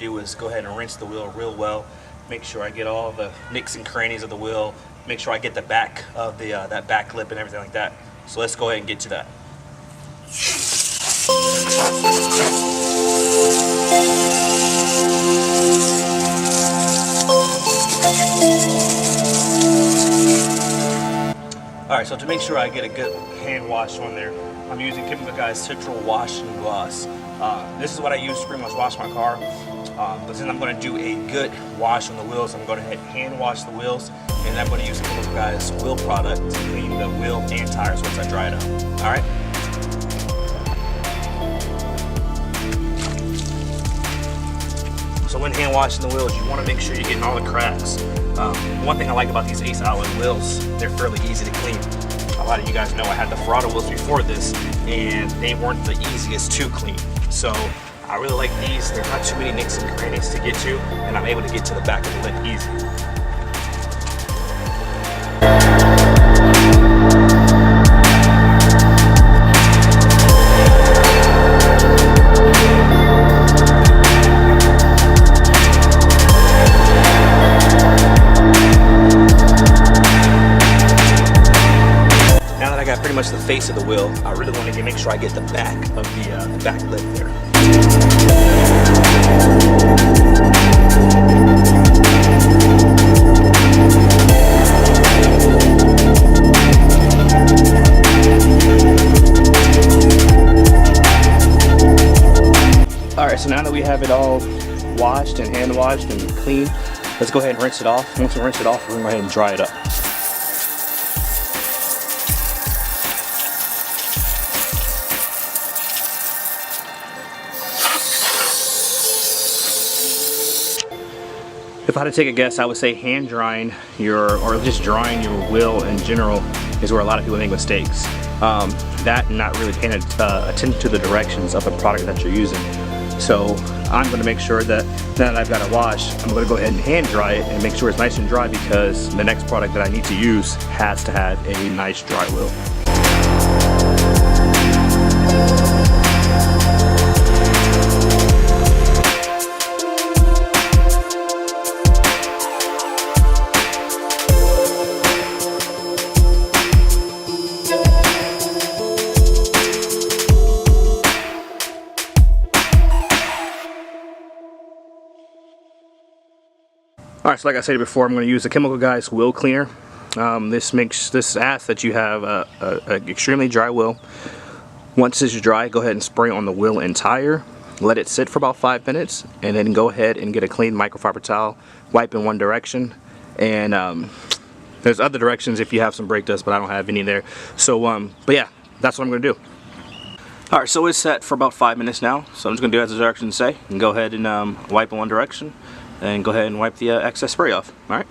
do is go ahead and rinse the wheel real well. Make sure I get all the nicks and crannies of the wheel. Make sure I get the back of the that back lip and everything like that. So let's go ahead and get to that. Alright, so to make sure I get a good hand wash on there, I'm using Chemical Guys Citral Wash and Gloss. This is what I use to pretty much wash my car. But then I'm going to do a good wash on the wheels. I'm going to hand wash the wheels, and I'm going to use Chemical Guys wheel product to clean the wheel and tires once I dry it up. Alright? So when hand washing the wheels, you want to make sure you're getting all the cracks. One thing I like about these Ace Alloy wheels, they're fairly easy to clean. A lot of you guys know I had the Ferrado wheels before this, and they weren't the easiest to clean. So I really like these. There's not too many nicks and crannies to get to, and I'm able to get to the back of the lip easy. Pretty much the face of the wheel, I really want to make sure I get the back of the back lip there. Alright, so now that we have it all washed and hand washed and clean, let's go ahead and rinse it off. Once we rinse it off, we're going to go ahead and dry it up. If I had to take a guess, I would say hand drying or just drying your wheel in general is where a lot of people make mistakes. That and not really paying attention to the directions of the product that you're using. So I'm going to make sure that now that I've got it washed, I'm going to go ahead and hand dry it and make sure it's nice and dry, because the next product that I need to use has to have a nice dry wheel. Alright, so like I said before, I'm going to use the Chemical Guys wheel cleaner. This asks that you have an extremely dry wheel. Once this is dry, go ahead and spray on the wheel and tire. Let it sit for about 5 minutes, and then go ahead and get a clean microfiber towel. Wipe in one direction, and there's other directions if you have some brake dust, but I don't have any there. So, but yeah, that's what I'm going to do. Alright, so it's set for about 5 minutes now. So I'm just going to do as the directions say, and go ahead and wipe in one direction. And go ahead and wipe the excess spray off. Alright.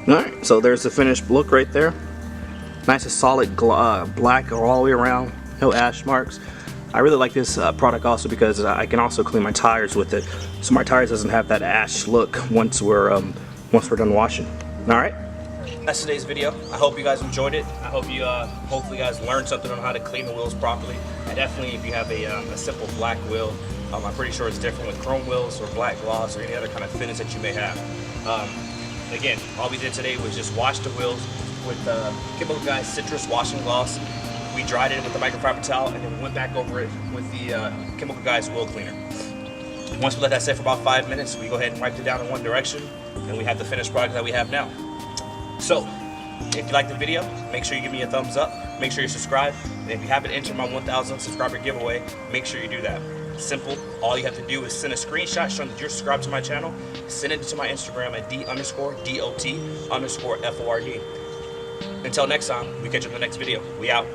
Alright, so there's the finished look right there. Nice and solid black all the way around, no ash marks. I really like this product also because I can also clean my tires with it, so my tires doesn't have that ash look once we're done washing. Alright, that's today's video. I hope you guys enjoyed it. I hope you hopefully you guys learned something on how to clean the wheels properly. And definitely, if you have a simple black wheel, I'm pretty sure it's different with chrome wheels or black gloss or any other kind of finish that you may have. Again, all we did today was just wash the wheels with Chemical Guys Citrus Washing Gloss. We dried it with the microfiber towel, and then we went back over it with the Chemical Guys wheel cleaner. Once we let that sit for about 5 minutes, we go ahead and wipe it down in one direction, and we have the finished product that we have now. So, if you like the video, make sure you give me a thumbs up, make sure you subscribe, and if you haven't entered my 1,000 subscriber giveaway, make sure you do that. Simple. All you have to do is send a screenshot showing that you're subscribed to my channel, send it to my Instagram at D_DOT_FORD. Until next time, we catch you in the next video. We out.